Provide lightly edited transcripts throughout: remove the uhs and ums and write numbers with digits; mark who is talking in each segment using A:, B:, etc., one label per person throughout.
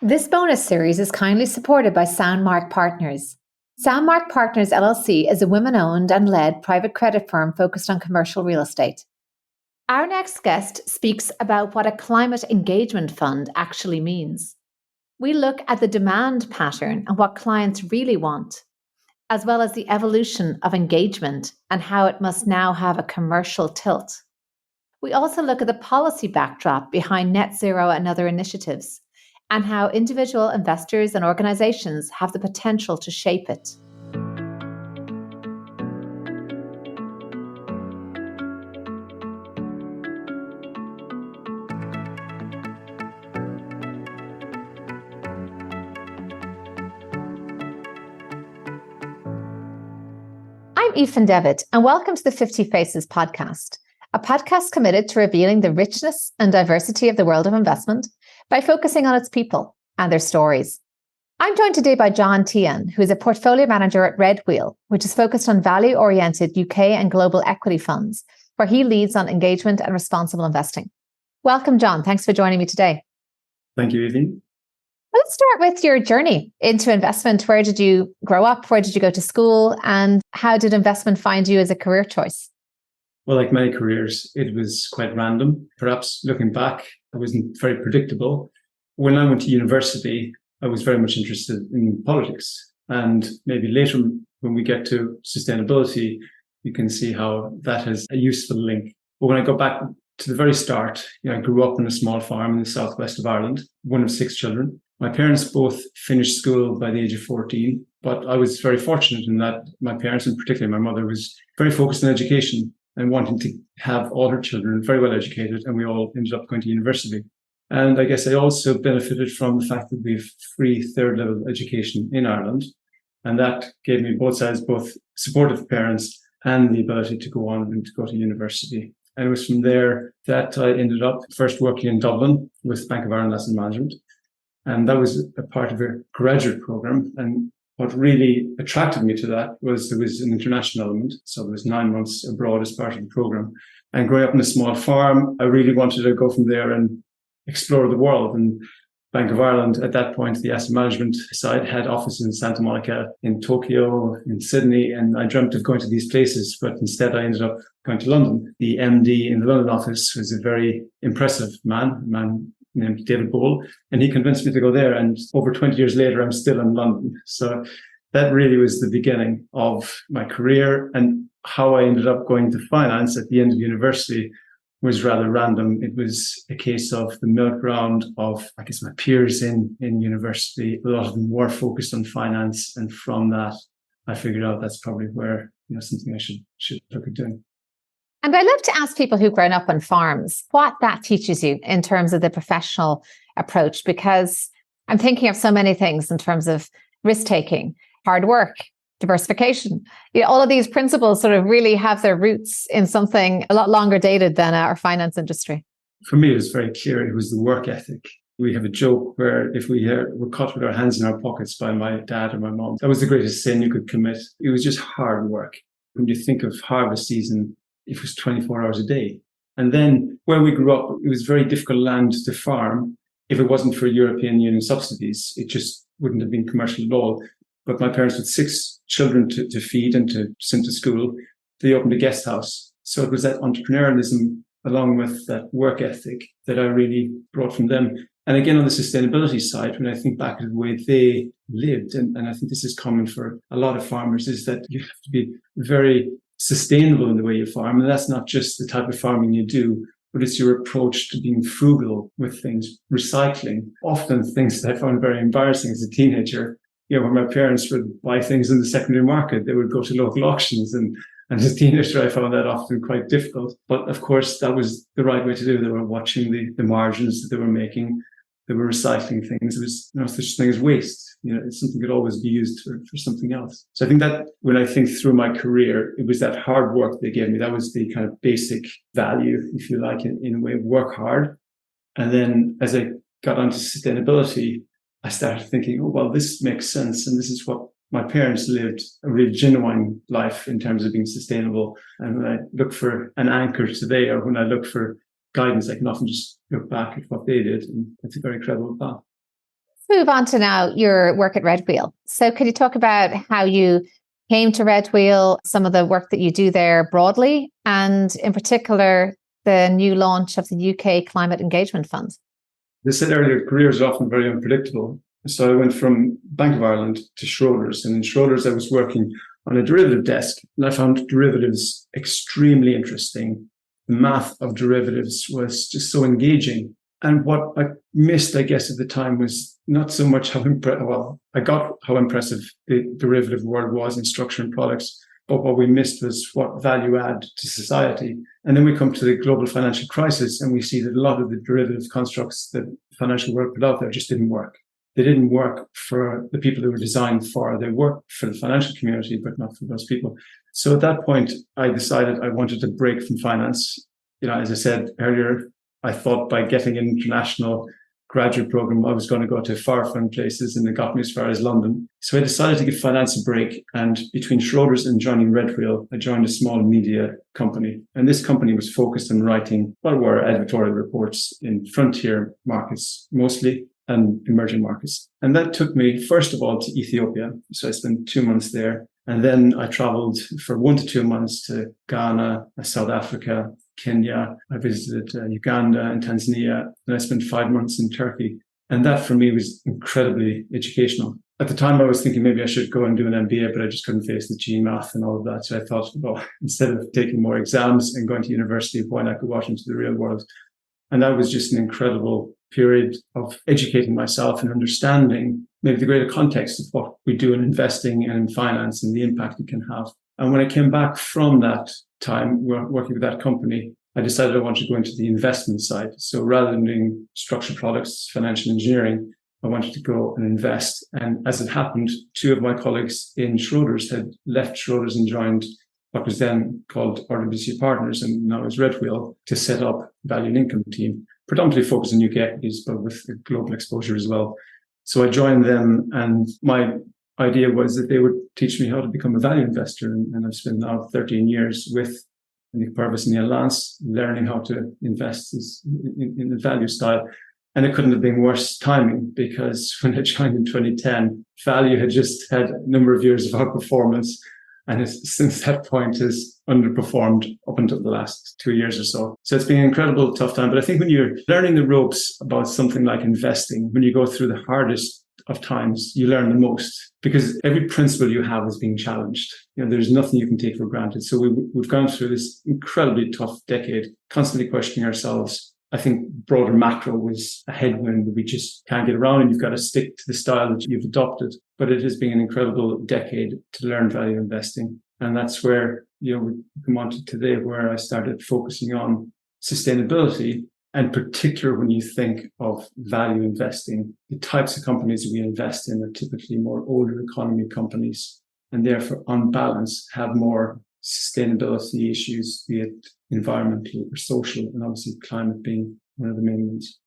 A: This bonus series is kindly supported by Soundmark Partners. Soundmark Partners LLC is a women-owned and led private credit firm focused on commercial real estate. Our next guest speaks about what a climate engagement fund actually means. We look at the demand pattern and what clients really want, as well as the evolution of engagement and how it must now have a commercial tilt. We also look at the policy backdrop behind net zero and other initiatives, and how individual investors and organizations have the potential to shape it. I'm Ethan Devitt, and welcome to the 50 Faces podcast, a podcast committed to revealing the richness and diversity of the world of investment by focusing on its people and their stories. I'm joined today by John Teahan, who is a portfolio manager at Redwheel, which is focused on value-oriented UK and global equity funds, where he leads on engagement and responsible investing. Welcome, John. Thanks for joining me today.
B: Thank you, Ethan.
A: Let's start with your journey into investment. Where did you grow up? Where did you go to school? And how did investment find you as a career choice?
B: Well, like many careers, it was quite random. Perhaps looking back, it wasn't very predictable. When I went to university, I was very much interested in politics. And maybe later, when we get to sustainability, you can see how that has a useful link. But when I go back to the very start, I grew up on a small farm in the southwest of Ireland, one of 6 children. My parents both finished school by the age of 14, but I was very fortunate in that my parents, and particularly my mother, was very focused on education and wanting to have all her children very well educated, and we all ended up going to university. And I guess I also benefited from the fact that we have free third level education in Ireland, and that gave me both sides, both supportive parents and the ability to go on and to go to university. And it was from there that I ended up first working in Dublin with Bank of Ireland Asset Management. And that was a part of a graduate program. And what really attracted me to that was there was an international element. So there was 9 months abroad as part of the program. And growing up in a small farm, I really wanted to go from there and explore the world. And Bank of Ireland, at that point, the asset management side had offices in Santa Monica, in Tokyo, in Sydney. And I dreamt of going to these places, but instead I ended up going to London. The MD in the London office was a very impressive man named David Bowl, and he convinced me to go there. And over 20 years later, I'm still in London. So that really was the beginning of my career. And how I ended up going to finance at the end of university was rather random. It was a case of the milk round of, I guess, my peers in university. A lot of them were focused on finance. And from that, I figured out that's probably where, something I should look at doing.
A: And I love to ask people who've grown up on farms what that teaches you in terms of the professional approach, because I'm thinking of so many things in terms of risk-taking, hard work, diversification. All of these principles sort of really have their roots in something a lot longer dated than our finance industry.
B: For me, it was very clear. It was the work ethic. We have a joke where if we were caught with our hands in our pockets by my dad or my mom, that was the greatest sin you could commit. It was just hard work. When you think of harvest season, it was 24 hours a day. And then where we grew up, it was very difficult land to farm. If it wasn't for European Union subsidies, it just wouldn't have been commercial at all. But my parents with 6 children to feed and to send to school, they opened a guest house. So it was that entrepreneurialism along with that work ethic that I really brought from them. And again, on the sustainability side, when I think back at the way they lived, and I think this is common for a lot of farmers, is that you have to be very sustainable in the way you farm. And that's not just the type of farming you do, but it's your approach to being frugal with things, recycling, often things that I found very embarrassing as a teenager. When my parents would buy things in the secondary market, they would go to local auctions. And as a teenager, I found that often quite difficult. But of course, that was the right way to do it. They were watching the margins that they were making. They were recycling things. It was no such thing as waste. It's something that could always be used for something else. So I think that when I think through my career, it was that hard work they gave me. That was the kind of basic value, if you like, in a way, work hard. And then as I got onto sustainability, I started thinking, oh, well, this makes sense. And this is what my parents lived, a really genuine life in terms of being sustainable. And when I look for an anchor today, or when I look for guidance, I can often just look back at what they did. And it's a very credible path.
A: Move on to now your work at Redwheel. So could you talk about how you came to Redwheel, some of the work that you do there broadly, and in particular, the new launch of the UK Climate Engagement Fund?
B: As I said earlier, careers are often very unpredictable. So I went from Bank of Ireland to Schroders. And in Schroders, I was working on a derivative desk. And I found derivatives extremely interesting. The math of derivatives was just so engaging. And what I missed, I guess, at the time was not so much I got how impressive the derivative world was in structure and products, but what we missed was what value add to society. And then we come to the global financial crisis and we see that a lot of the derivative constructs that the financial world put out there just didn't work. They didn't work for the people they were designed for. They worked for the financial community, but not for those people. So at that point, I decided I wanted to break from finance. As I said earlier, I thought by getting an international graduate program, I was going to go to far-flung places, and it got me as far as London. So I decided to give finance a break. And between Schroders and joining Redwheel, I joined a small media company. And this company was focused on writing what were editorial reports in frontier markets, mostly, and emerging markets. And that took me, first of all, to Ethiopia. So I spent 2 months there. And then I traveled for 1 to 2 months to Ghana, South Africa, Kenya. I visited Uganda and Tanzania, and I spent 5 months in Turkey. And that for me was incredibly educational. At the time, I was thinking maybe I should go and do an MBA, but I just couldn't face the GMAT and all of that. So I thought, well, instead of taking more exams and going to university, why not go out into the real world? And that was just an incredible period of educating myself and understanding maybe the greater context of what we do in investing and in finance and the impact it can have. And when I came back from that time working with that company, I decided I wanted to go into the investment side. So rather than doing structured products, financial engineering, I wanted to go and invest. And as it happened, 2 of my colleagues in Schroders had left Schroders and joined what was then called RWC Partners and now is Redwheel to set up value and income team, predominantly focused on UK equities, but with a global exposure as well. So I joined them, and my idea was that they would teach me how to become a value investor. And I've spent now 13 years with Nick Purvis and Neil Lance, learning how to invest in the value style. And it couldn't have been worse timing, because when I joined in 2010, value had just had a number of years of outperformance. And since that point has underperformed up until the last 2 years or so. So it's been an incredible tough time. But I think when you're learning the ropes about something like investing, when you go through the hardest of times, you learn the most, because every principle you have is being challenged. There's nothing you can take for granted. So we've gone through this incredibly tough decade, constantly questioning ourselves. I think broader macro was a headwind that we just can't get around, and you've got to stick to the style that you've adopted. But it has been an incredible decade to learn value investing. And that's where, we come on to today, where I started focusing on sustainability. And particularly when you think of value investing, the types of companies we invest in are typically more older economy companies, and therefore on balance have more sustainability issues, be it environmental or social, and obviously climate being one of the main ones.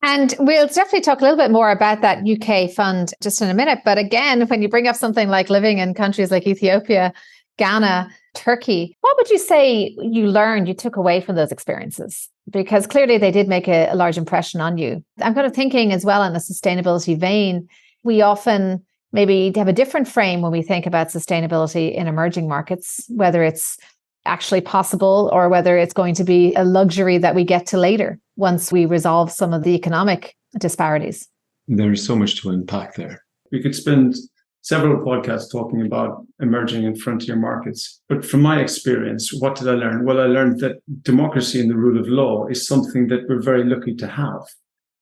A: And we'll definitely talk a little bit more about that UK fund just in a minute. But again, when you bring up something like living in countries like Ethiopia, Ghana, Turkey, what would you say you took away from those experiences? Because clearly they did make a large impression on you. I'm kind of thinking as well in the sustainability vein, we often maybe have a different frame when we think about sustainability in emerging markets, whether it's actually possible or whether it's going to be a luxury that we get to later once we resolve some of the economic disparities.
B: There's so much to unpack there. We could spend several podcasts talking about emerging and frontier markets. But from my experience, what did I learn? Well, I learned that democracy and the rule of law is something that we're very lucky to have,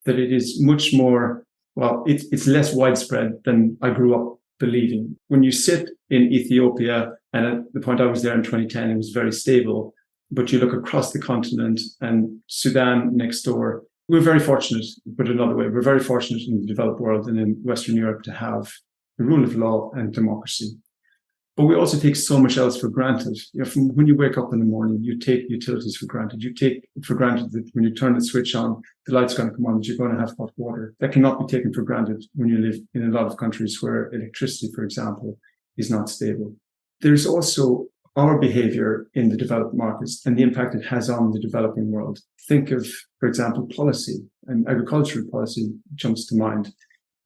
B: that it is much more, it's less widespread than I grew up believing. When you sit in Ethiopia, and at the point I was there in 2010, it was very stable, but you look across the continent and Sudan next door, we're very fortunate, put it another way, we're very fortunate in the developed world and in Western Europe to have the rule of law and democracy. But we also take so much else for granted. From when you wake up in the morning, you take utilities for granted. You take for granted that when you turn the switch on, the light's going to come on, that you're going to have hot water. That cannot be taken for granted when you live in a lot of countries where electricity, for example, is not stable. There's also our behavior in the developed markets and the impact it has on the developing world. Think of, for example, policy, and agricultural policy jumps to mind.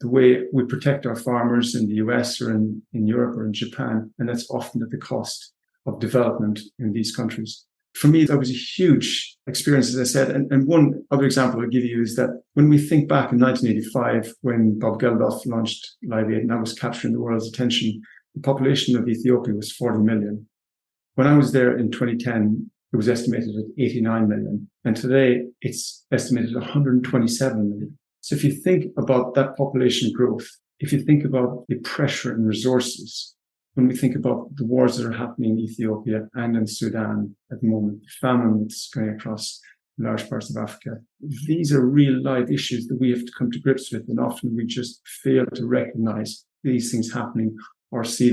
B: the way we protect our farmers in the US or in Europe or in Japan. And that's often at the cost of development in these countries. For me, that was a huge experience, as I said. And one other example I'll give you is that when we think back in 1985, when Bob Geldof launched Live Aid, and that was capturing the world's attention, the population of Ethiopia was 40 million. When I was there in 2010, it was estimated at 89 million. And today it's estimated at 127 million. So if you think about that population growth, if you think about the pressure and resources, when we think about the wars that are happening in Ethiopia and in Sudan at the moment, the famine that's going across large parts of Africa, these are real live issues that we have to come to grips with. And often we just fail to recognize these things happening or see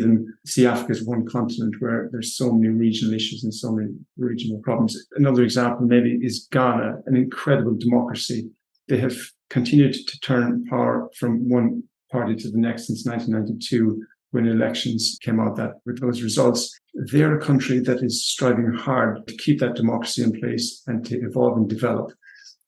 B: Africa as one continent where there's so many regional issues and so many regional problems. Another example maybe is Ghana, an incredible democracy. They have continued to turn power from one party to the next since 1992. When elections came out that with those results, they're a country that is striving hard to keep that democracy in place and to evolve and develop.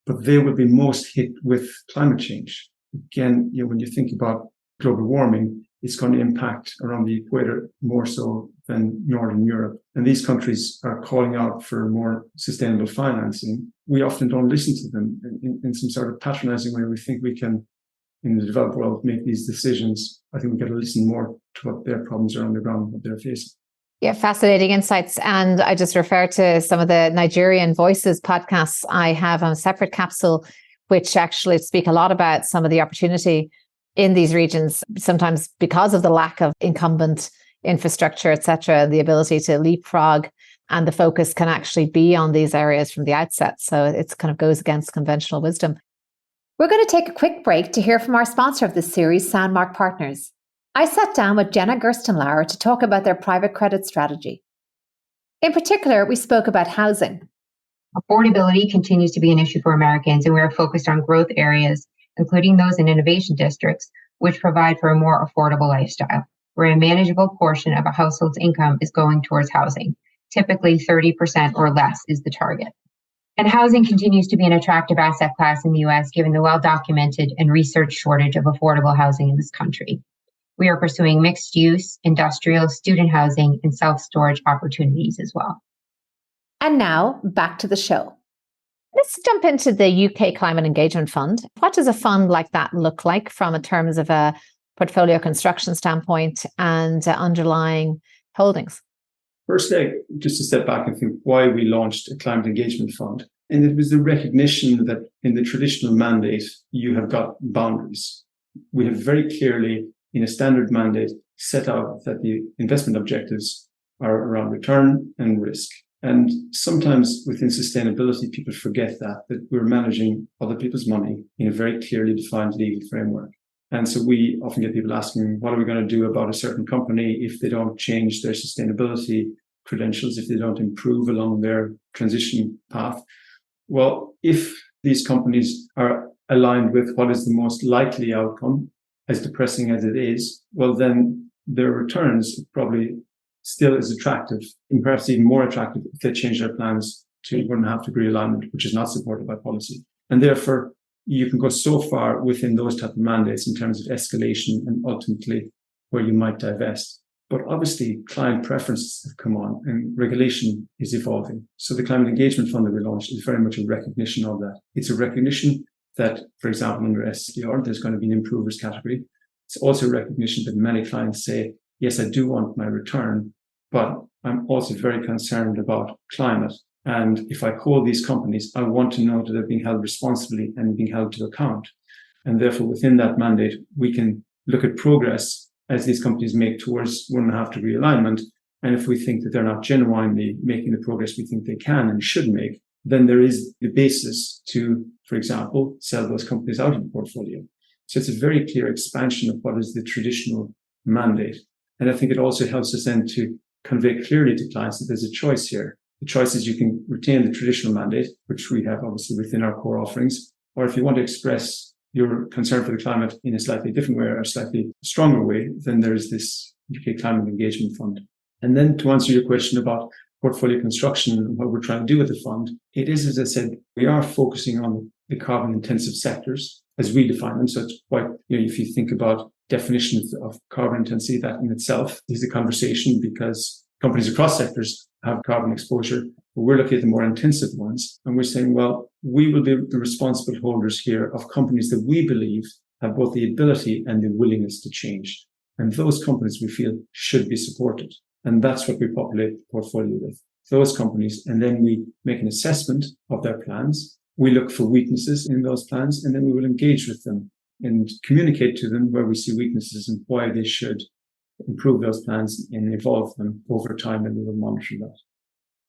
B: But they will be most hit with climate change. Again, when you think about global warming, it's going to impact around the equator more so than Northern Europe. And these countries are calling out for more sustainable financing. We often don't listen to them in some sort of patronizing way. We think we can, in the developed world, make these decisions. I think we've got to listen more to what their problems are on the ground, what they're facing.
A: Yeah, fascinating insights. And I just refer to some of the Nigerian Voices podcasts I have on a separate capsule, which actually speak a lot about some of the opportunity in these regions, sometimes because of the lack of incumbent infrastructure, et cetera, the ability to leapfrog, and the focus can actually be on these areas from the outset. So it kind of goes against conventional wisdom. We're going to take a quick break to hear from our sponsor of this series, Soundmark Partners. I sat down with Jenna Gerstenlauer to talk about their private credit strategy. In particular, we spoke about housing.
C: Affordability continues to be an issue for Americans, and we are focused on growth areas, including those in innovation districts, which provide for a more affordable lifestyle, where a manageable portion of a household's income is going towards housing. Typically 30% or less is the target. And housing continues to be an attractive asset class in the U.S., given the well-documented and researched shortage of affordable housing in this country. We are pursuing mixed use, industrial, student housing, and self-storage opportunities as well.
A: And now, back to the show. Let's jump into the UK Climate Engagement Fund. What does a fund like that look like from in terms of a portfolio construction standpoint and underlying holdings?
B: Firstly, just to step back and think why we launched a climate engagement fund. And it was the recognition that in the traditional mandate, you have got boundaries. We have very clearly, in a standard mandate, set out that the investment objectives are around return and risk. And sometimes within sustainability, people forget that we're managing other people's money in a very clearly defined legal framework. And so we often get people asking, what are we going to do about a certain company if they don't change their sustainability credentials, if they don't improve along their transition path? Well, if these companies are aligned with what is the most likely outcome, as depressing as it is, well, then their returns probably still is attractive, and perhaps even more attractive if they change their plans to 1.5 degree alignment, which is not supported by policy. And therefore, you can go so far within those type of mandates in terms of escalation and ultimately where you might divest. But obviously, client preferences have come on and regulation is evolving. So the climate engagement fund that we launched is very much a recognition of that. It's a recognition that, for example, under SDR, there's going to be an improvers category. It's also a recognition that many clients say, yes, I do want my return, but I'm also very concerned about climate. And if I hold these companies, I want to know that they're being held responsibly and being held to account. And therefore, within that mandate, we can look at progress as these companies make towards 1.5 degree alignment. And if we think that they're not genuinely making the progress we think they can and should make, then there is the basis to, for example, sell those companies out of the portfolio. So it's a very clear expansion of what is the traditional mandate. And I think it also helps us then to convey clearly to clients that there's a choice here. The choice is you can retain the traditional mandate, which we have obviously within our core offerings, or if you want to express your concern for the climate in a slightly different way or a slightly stronger way, then there's this UK Climate Engagement Fund. And then to answer your question about portfolio construction and what we're trying to do with the fund, it is, as I said, we are focusing on the carbon intensive sectors. as we define them. So it's quite, if you think about definitions of carbon intensity, that in itself is a conversation because companies across sectors have carbon exposure. But we're looking at the more intensive ones. And we're saying, well, we will be the responsible holders here of companies that we believe have both the ability and the willingness to change. And those companies we feel should be supported. And that's what we populate the portfolio with, those companies. And then we make an assessment of their plans. We look for weaknesses in those plans, and then we will engage with them and communicate to them where we see weaknesses and why they should improve those plans and evolve them over time, and we will monitor that.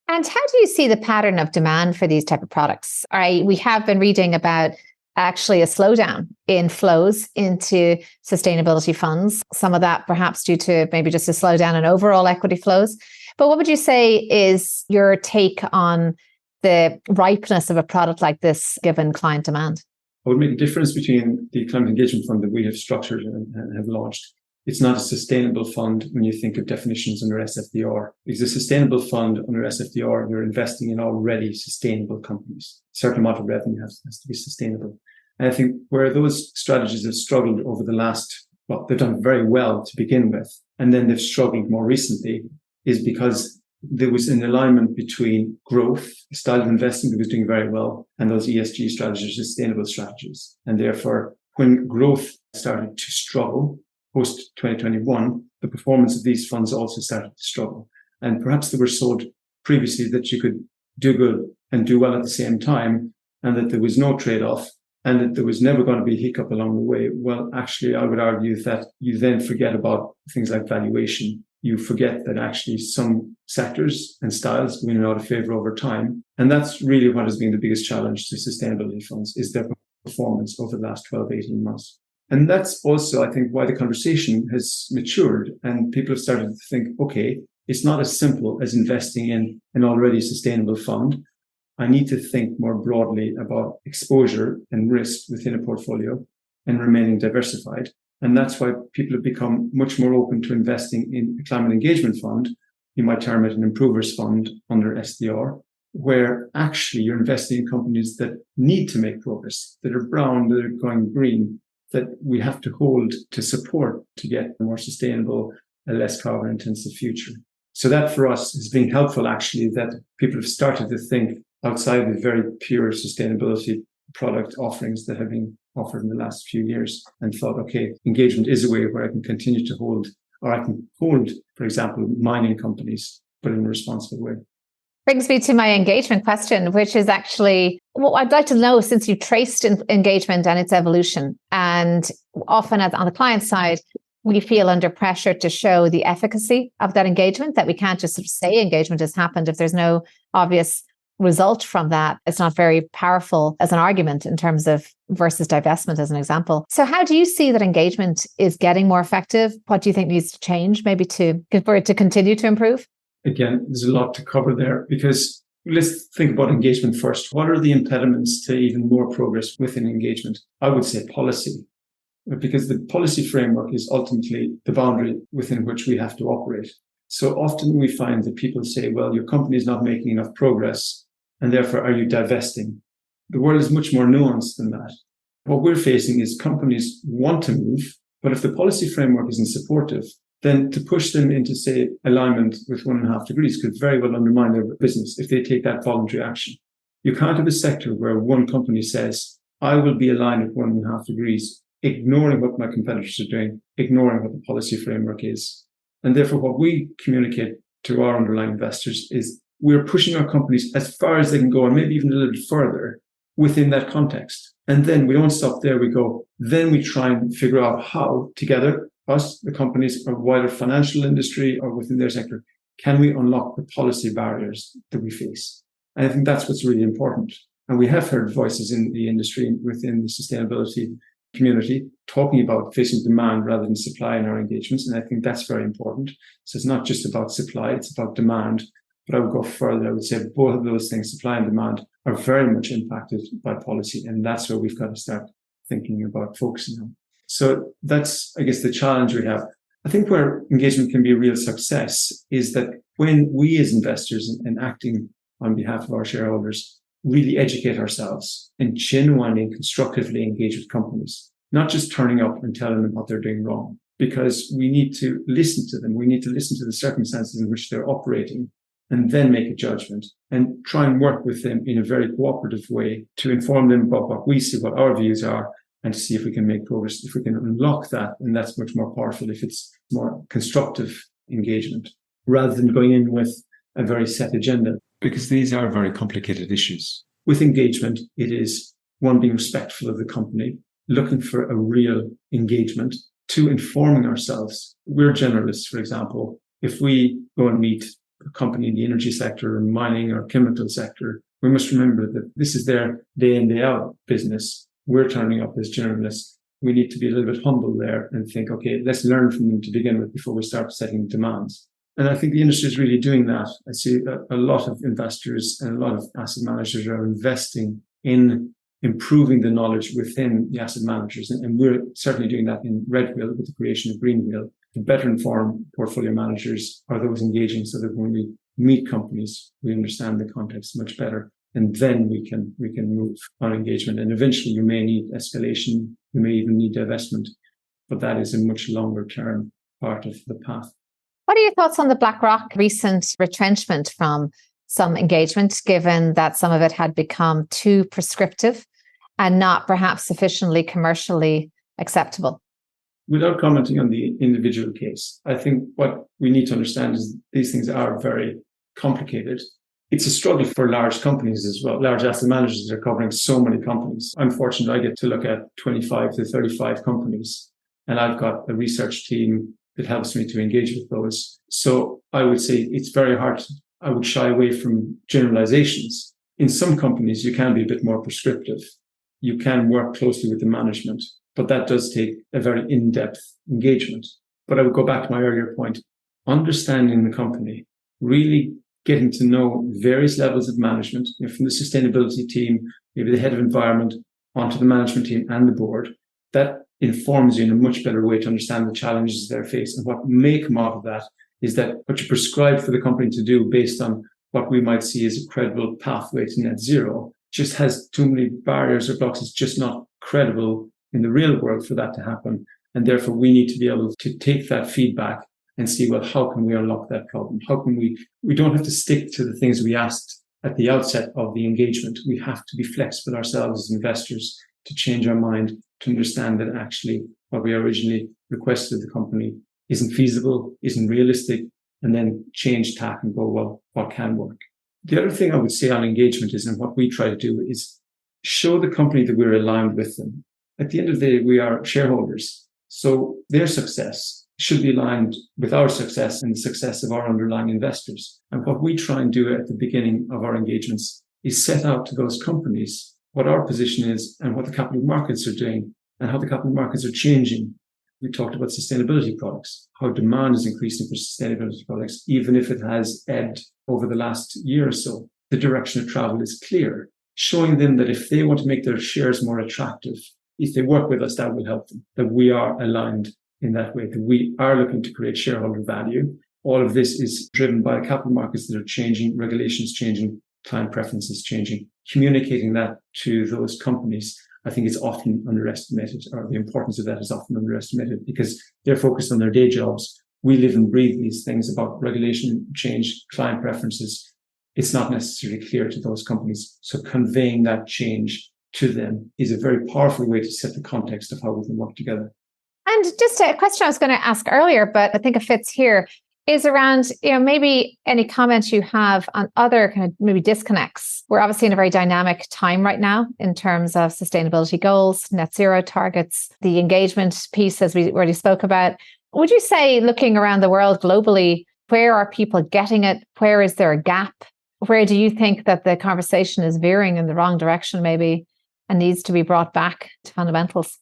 A: And how do you see the pattern of demand for these type of products? We have been reading about actually a slowdown in flows into sustainability funds. Some of that perhaps due to maybe just a slowdown in overall equity flows. But what would you say is your take on the ripeness of a product like this given client demand?
B: I would make a difference between the climate engagement fund that we have structured and have launched. It's not a sustainable fund when you think of definitions under SFDR. Because a sustainable fund under SFDR, you're investing in already sustainable companies. A certain amount of revenue has to be sustainable. And I think where those strategies have struggled over the last, they've done very well to begin with, and then they've struggled more recently, is because there was an alignment between growth, a style of investing that was doing very well, and those ESG strategies, sustainable strategies. And therefore, when growth started to struggle, post-2021, the performance of these funds also started to struggle. And perhaps they were sold previously that you could do good and do well at the same time, and that there was no trade-off, and that there was never going to be a hiccup along the way. Well, actually, I would argue that you then forget about things like valuation. You forget that actually some sectors and styles go in and out of favor over time. And that's really what has been the biggest challenge to sustainability funds, is their performance over the last 12, 18 months. And that's also, I think, why the conversation has matured and people have started to think, okay, it's not as simple as investing in an already sustainable fund. I need to think more broadly about exposure and risk within a portfolio and remaining diversified. And that's why people have become much more open to investing in a climate engagement fund. You might term it an improvers fund under SDR, where actually you're investing in companies that need to make progress, that are brown, that are going green, that we have to hold to support to get a more sustainable, a less carbon intensive future. So that for us has been helpful, actually, that people have started to think outside the very pure sustainability product offerings that have been offered in the last few years and thought, okay, engagement is a way where I can continue to hold, or I can hold, for example, mining companies, but in a responsible way.
A: Brings me to my engagement question, which is actually what I'd like to know, since you traced engagement and its evolution. And often on the client side, we feel under pressure to show the efficacy of that engagement, that we can't just sort of say engagement has happened if there's no obvious result from that. It's not very powerful as an argument in terms of versus divestment as an example. So how do you see that engagement is getting more effective? What do you think needs to change maybe for it to continue to improve?
B: Again, there's a lot to cover there, because let's think about engagement first. What are the impediments to even more progress within engagement? I would say policy, because the policy framework is ultimately the boundary within which we have to operate. So often we find that people say, well, your company is not making enough progress, and therefore are you divesting? The world is much more nuanced than that. What we're facing is companies want to move, but if the policy framework isn't supportive, then to push them into, say, alignment with 1.5 degrees could very well undermine their business if they take that voluntary action. You can't have a sector where one company says, I will be aligned at 1.5 degrees, ignoring what my competitors are doing, ignoring what the policy framework is. And therefore, what we communicate to our underlying investors is we're pushing our companies as far as they can go, and maybe even a little bit further within that context. And then we don't stop there. We go, then we try and figure out how together, us, the companies, or wider financial industry, or within their sector, can we unlock the policy barriers that we face? And I think that's what's really important. And we have heard voices in the industry, within the sustainability community, talking about facing demand rather than supply in our engagements. And I think that's very important. So it's not just about supply, it's about demand. But I would go further. I would say both of those things, supply and demand, are very much impacted by policy. And that's where we've got to start thinking about focusing on. So that's, I guess, the challenge we have. I think where engagement can be a real success is that when we as investors and acting on behalf of our shareholders really educate ourselves and genuinely and constructively engage with companies, not just turning up and telling them what they're doing wrong, because we need to listen to them. We need to listen to the circumstances in which they're operating and then make a judgment and try and work with them in a very cooperative way to inform them about what we see, what our views are, and to see if we can make progress, if we can unlock that. And that's much more powerful if it's more constructive engagement rather than going in with a very set agenda, because these are very complicated issues. With engagement, it is one, being respectful of the company, looking for a real engagement, two, informing ourselves. We're generalists, for example. If we go and meet a company in the energy sector or mining or chemical sector, we must remember that this is their day in, day out business. We're turning up as generalists. We need to be a little bit humble there and think, okay, let's learn from them to begin with before we start setting demands. And I think the industry is really doing that. I see a lot of investors and a lot of asset managers are investing in improving the knowledge within the asset managers. And we're certainly doing that in Redwheel with the creation of Greenwheel. The better informed portfolio managers are those engaging so that when we meet companies, we understand the context much better. And then we can move on engagement. And eventually you may need escalation. You may even need divestment, but that is a much longer term part of the path.
A: What are your thoughts on the BlackRock recent retrenchment from some engagement, given that some of it had become too prescriptive and not perhaps sufficiently commercially acceptable?
B: Without commenting on the individual case, I think what we need to understand is these things are very complicated. It's a struggle for large companies as well, large asset managers that are covering so many companies. I'm fortunate I get to look at 25 to 35 companies, and I've got a research team that helps me to engage with those. So I would say it's very hard. I would shy away from generalizations. In some companies, you can be a bit more prescriptive. You can work closely with the management, but that does take a very in-depth engagement. But I would go back to my earlier point, understanding the company, really getting to know various levels of management, from the sustainability team, maybe the head of environment, onto the management team and the board. That informs you in a much better way to understand the challenges they're facing. And what may come out of that is that what you prescribe for the company to do based on what we might see as a credible pathway to net zero just has too many barriers or blocks. It's just not credible in the real world for that to happen. And therefore, we need to be able to take that feedback and see, well, how can we unlock that problem? How can we don't have to stick to the things we asked at the outset of the engagement. We have to be flexible ourselves as investors to change our mind, to understand that actually what we originally requested of the company isn't feasible, isn't realistic, and then change tack and go, well, what can work? The other thing I would say on engagement is, and what we try to do is show the company that we're aligned with them. At the end of the day, we are shareholders. So their success should be aligned with our success and the success of our underlying investors. And what we try and do at the beginning of our engagements is set out to those companies what our position is and what the capital markets are doing and how the capital markets are changing. We talked about sustainability products, how demand is increasing for sustainability products, even if it has ebbed over the last year or so. The direction of travel is clear, showing them that if they want to make their shares more attractive, if they work with us, that will help them, that we are aligned in that way, that we are looking to create shareholder value. All of this is driven by capital markets that are changing, regulations changing, client preferences changing. Communicating that to those companies, I think it's often underestimated, or the importance of that is often underestimated because they're focused on their day jobs. We live and breathe these things about regulation change, client preferences. It's not necessarily clear to those companies. So conveying that change to them is a very powerful way to set the context of how we can work together.
A: And just a question I was going to ask earlier, but I think it fits here, is around, maybe any comments you have on other kind of maybe disconnects. We're obviously in a very dynamic time right now in terms of sustainability goals, net zero targets, the engagement piece, as we already spoke about. Would you say, looking around the world globally, where are people getting it? Where is there a gap? Where do you think that the conversation is veering in the wrong direction maybe and needs to be brought back to fundamentals?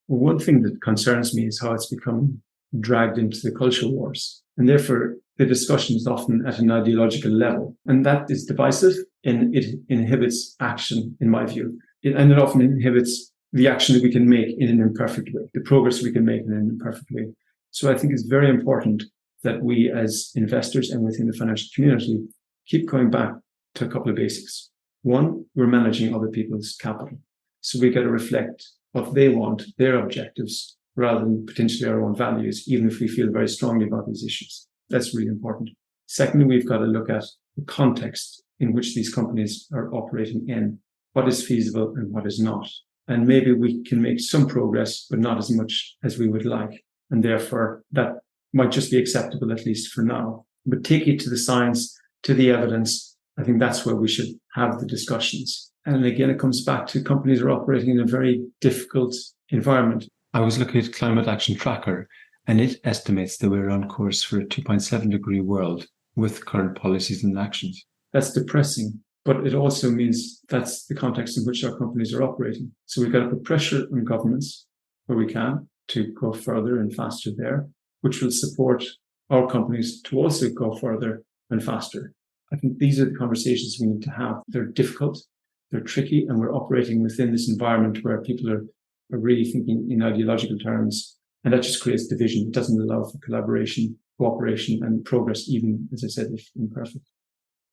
B: One thing that concerns me is how it's become dragged into the cultural wars. And therefore, the discussion is often at an ideological level. And that is divisive and it inhibits action, in my view. And it often inhibits the action that we can make in an imperfect way, the progress we can make in an imperfect way. So I think it's very important that we as investors and within the financial community keep going back to a couple of basics. One, we're managing other people's capital. So we've got to reflect what they want, their objectives, rather than potentially our own values, even if we feel very strongly about these issues. That's really important. Secondly, we've got to look at the context in which these companies are operating in, what is feasible and what is not. And maybe we can make some progress, but not as much as we would like. And therefore, that might just be acceptable, at least for now. But take it to the science, to the evidence. I think that's where we should have the discussions. And again, it comes back to companies are operating in a very difficult environment. I was looking at Climate Action Tracker, and it estimates that we're on course for a 2.7 degree world with current policies and actions. That's depressing, but it also means that's the context in which our companies are operating. So we've got to put pressure on governments where we can to go further and faster there, which will support our companies to also go further and faster. I think these are the conversations we need to have. They're difficult, they're tricky, and we're operating within this environment where people are really thinking in ideological terms, and that just creates division. It doesn't allow for collaboration, cooperation, and progress, even, as I said, if imperfect.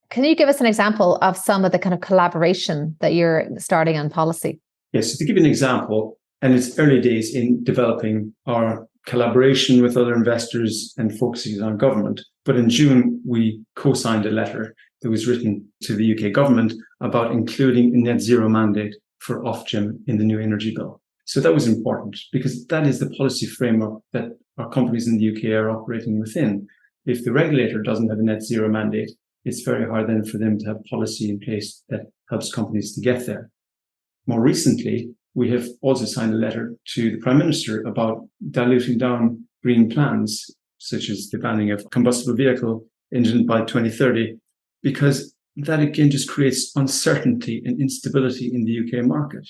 A: Can you give us an example of some of the kind of collaboration that you're starting on policy?
B: Yes, so to give you an example, and it's early days in developing our collaboration with other investors and focusing on government. But in June, we co-signed a letter that was written to the UK government about including a net zero mandate for Ofgem in the new energy bill. So that was important because that is the policy framework that our companies in the UK are operating within. If the regulator doesn't have a net zero mandate, it's very hard then for them to have policy in place that helps companies to get there. More recently, we have also signed a letter to the Prime Minister about diluting down green plans, such as the banning of combustible vehicle engine by 2030, because that again just creates uncertainty and instability in the UK market.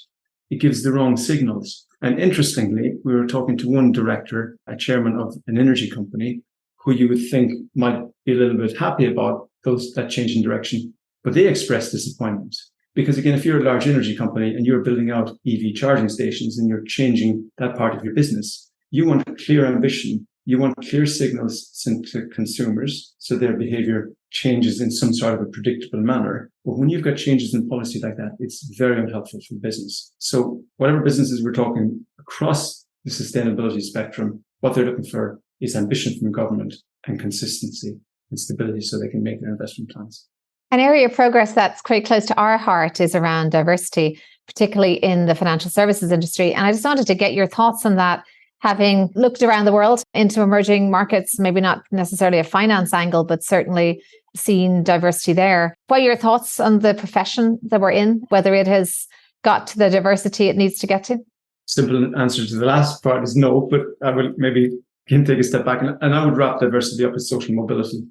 B: It gives the wrong signals. And interestingly, we were talking to one director, a chairman of an energy company, who you would think might be a little bit happy about that change in direction, but they expressed disappointment. Because again, if you're a large energy company and you're building out EV charging stations and you're changing that part of your business, you want a clear ambition. You want clear signals sent to consumers so their behavior changes in some sort of a predictable manner. But when you've got changes in policy like that, it's very unhelpful for business. So whatever businesses we're talking across the sustainability spectrum, what they're looking for is ambition from government and consistency and stability so they can make their investment plans.
A: An area of progress that's quite close to our heart is around diversity, particularly in the financial services industry. And I just wanted to get your thoughts on that, having looked around the world into emerging markets, maybe not necessarily a finance angle, but certainly seen diversity there. What are your thoughts on the profession that we're in, whether it has got to the diversity it needs to get to?
B: Simple answer to the last part is no, but I will maybe can take a step back and I would wrap diversity up with social mobility.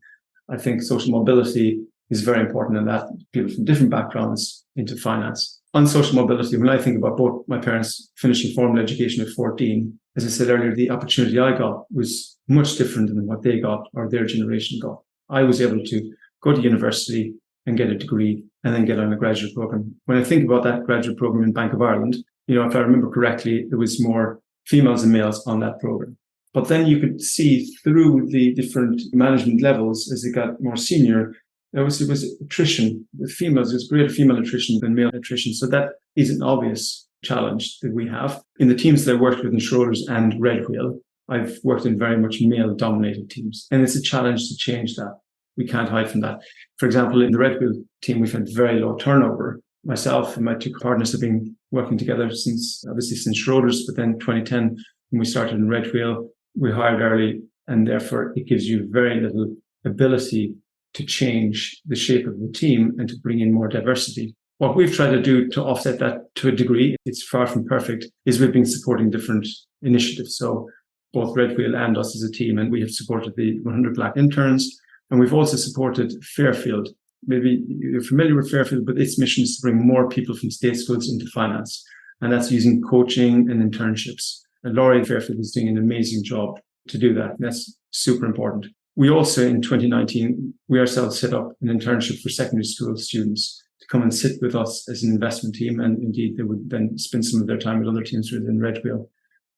B: I think social mobility is very important in that people from different backgrounds into finance. On social mobility, when I think about both my parents finishing formal education at 14, as I said earlier, the opportunity I got was much different than what they got or their generation got. I was able to go to university and get a degree and then get on a graduate program. When I think about that graduate program in Bank of Ireland, if I remember correctly, there was more females and males on that program. But then you could see through the different management levels as they got more senior, it was attrition. With females, there's greater female attrition than male attrition. So that is an obvious challenge that we have. In the teams that I worked with in Schroders and Redwheel, I've worked in very much male-dominated teams. And it's a challenge to change that. We can't hide from that. For example, in the Redwheel team, we've had very low turnover. Myself and my two partners have been working together since Schroders, but then 2010, when we started in Redwheel, we hired early, and therefore it gives you very little ability to change the shape of the team and to bring in more diversity. What we've tried to do to offset that to a degree, it's far from perfect, is we've been supporting different initiatives. So both Redwheel and us as a team, and we have supported the 100 Black interns, and we've also supported Fairfield. Maybe you're familiar with Fairfield, but its mission is to bring more people from state schools into finance. And that's using coaching and internships. And Laurie Fairfield is doing an amazing job to do that. And that's super important. We also, in 2019, we ourselves set up an internship for secondary school students to come and sit with us as an investment team. And indeed, they would then spend some of their time with other teams within Redwheel.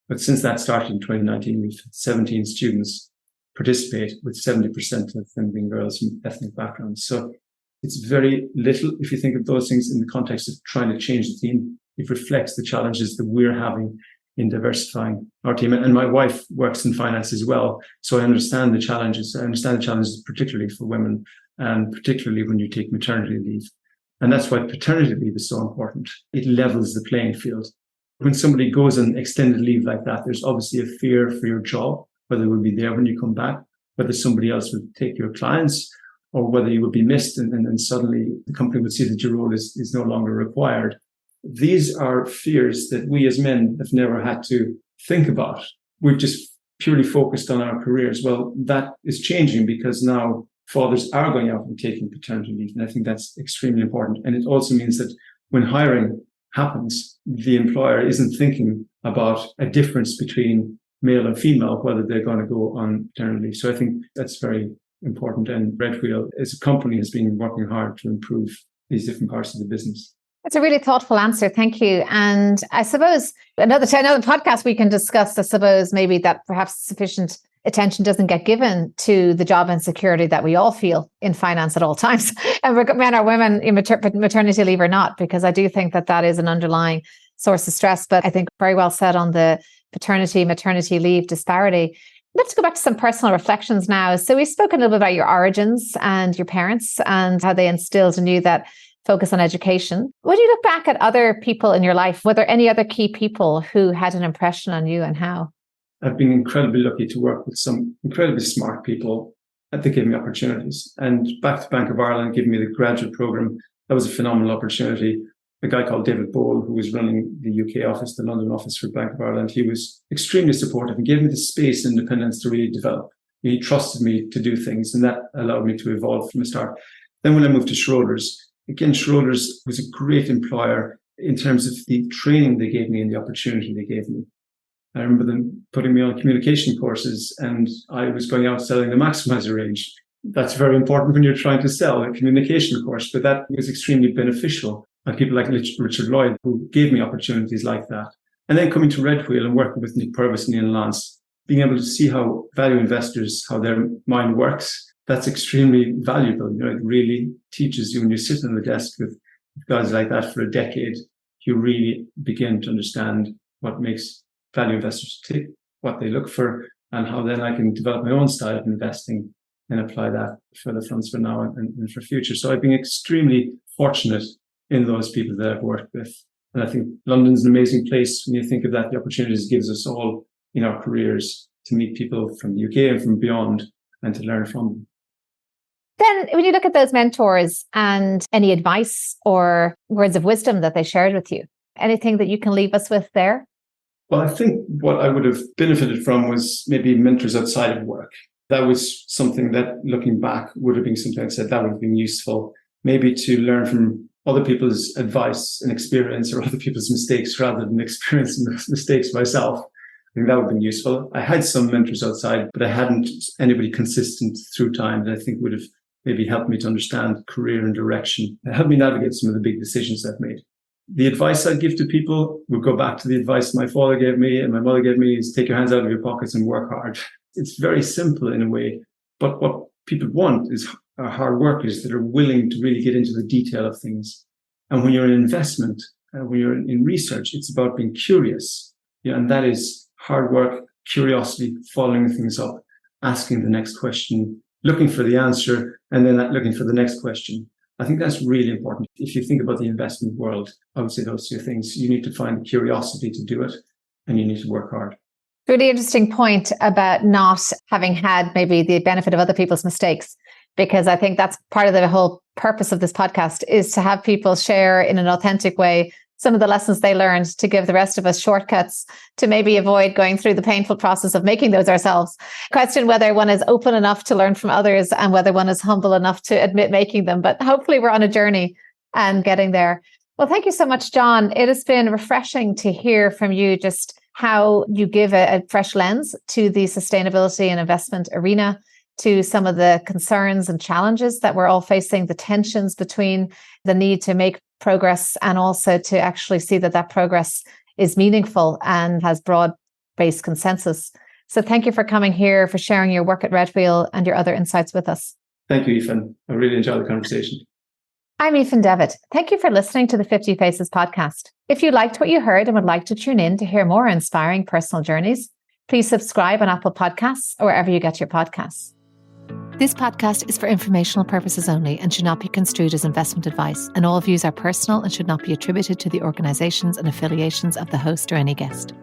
B: But since that started in 2019, we've had 17 students participate, with 70% of them being girls from ethnic backgrounds. So It's very little if you think of those things in the context of trying to change the team. It reflects the challenges that we're having in diversifying our team. And my wife works in finance as well. So I understand the challenges. I understand the challenges particularly for women, and particularly when you take maternity leave. And that's why paternity leave is so important. It levels the playing field. When somebody goes on extended leave like that, there's obviously a fear for your job, whether it will be there when you come back, whether somebody else will take your clients, or whether you would be missed and suddenly the company would see that your role is no longer required. These are fears that we as men have never had to think about. We've just purely focused on our careers. Well, that is changing because now fathers are going out and taking paternity leave. And I think that's extremely important. And it also means that when hiring happens, the employer isn't thinking about a difference between male and female, whether they're going to go on paternity leave. So I think that's very important. And Redwheel as a company has been working hard to improve these different parts of the business.
A: That's a really thoughtful answer. Thank you. And I suppose another podcast we can discuss, I suppose, maybe that perhaps sufficient attention doesn't get given to the job insecurity that we all feel in finance at all times, and men or women in maternity leave or not, because I do think that is an underlying source of stress. But I think very well said on the maternity leave disparity. Let's go back to some personal reflections now. So we've spoken a little bit about your origins and your parents and how they instilled in you that focus on education. When you look back at other people in your life, were there any other key people who had an impression on you, and how?
B: I've been incredibly lucky to work with some incredibly smart people that gave me opportunities. And back to Bank of Ireland giving me the graduate program, that was a phenomenal opportunity. A guy called David Bowl, who was running the UK office, the London office for Bank of Ireland, he was extremely supportive and gave me the space and independence to really develop. He trusted me to do things, and that allowed me to evolve from the start. Then when I moved to Schroders, again, Schroders was a great employer in terms of the training they gave me and the opportunity they gave me. I remember them putting me on communication courses, and I was going out selling the maximizer range. That's very important when you're trying to sell a communication course, but that was extremely beneficial. And people like Richard Lloyd, who gave me opportunities like that. And then coming to Redwheel and working with Nick Purvis and Ian Lance, being able to see how value investors, how their mind works, that's extremely valuable. You know, it really teaches you when you sit on the desk with guys like that for a decade, you really begin to understand what makes value investors tick, what they look for, and how then I can develop my own style of investing and apply that for the funds for now and for future. So I've been extremely fortunate in those people that I've worked with. And I think London's an amazing place when you think of that. The opportunities it gives us all in our careers to meet people from the UK and from beyond and to learn from them.
A: Then when you look at those mentors and any advice or words of wisdom that they shared with you, anything that you can leave us with there?
B: Well, I think what I would have benefited from was maybe mentors outside of work. That was something that, looking back, would have been something I said that would have been useful, maybe to learn from other people's advice and experience or other people's mistakes rather than experiencing those mistakes myself. I think that would have been useful. I had some mentors outside, but I hadn't anybody consistent through time that I think would have maybe helped me to understand career and direction. It helped me navigate some of the big decisions I've made. The advice I'd give to people would go back to the advice my father gave me and my mother gave me, is take your hands out of your pockets and work hard. It's very simple in a way, but what people want is hard workers that are willing to really get into the detail of things. And when you're in investment, when you're in research, it's about being curious. Yeah, and that is hard work, curiosity, following things up, asking the next question, looking for the answer, and then looking for the next question. I think that's really important. If you think about the investment world, I would say those two things. You need to find the curiosity to do it, and you need to work hard.
A: Really interesting point about not having had maybe the benefit of other people's mistakes, because I think that's part of the whole purpose of this podcast, is to have people share in an authentic way some of the lessons they learned, to give the rest of us shortcuts to maybe avoid going through the painful process of making those ourselves. Question whether one is open enough to learn from others and whether one is humble enough to admit making them. But hopefully we're on a journey and getting there. Well, thank you so much, John. It has been refreshing to hear from you just how you give a fresh lens to the sustainability and investment arena, to some of the concerns and challenges that we're all facing, the tensions between the need to make progress and also to actually see that progress is meaningful and has broad-based consensus. So thank you for coming here, for sharing your work at Redwheel and your other insights with us.
B: Thank you, Ethan. I really enjoyed the conversation.
A: I'm Ethan Devitt. Thank you for listening to the 50 Faces podcast. If you liked what you heard and would like to tune in to hear more inspiring personal journeys, please subscribe on Apple Podcasts or wherever you get your podcasts. This podcast is for informational purposes only and should not be construed as investment advice, and all views are personal and should not be attributed to the organisations and affiliations of the host or any guest.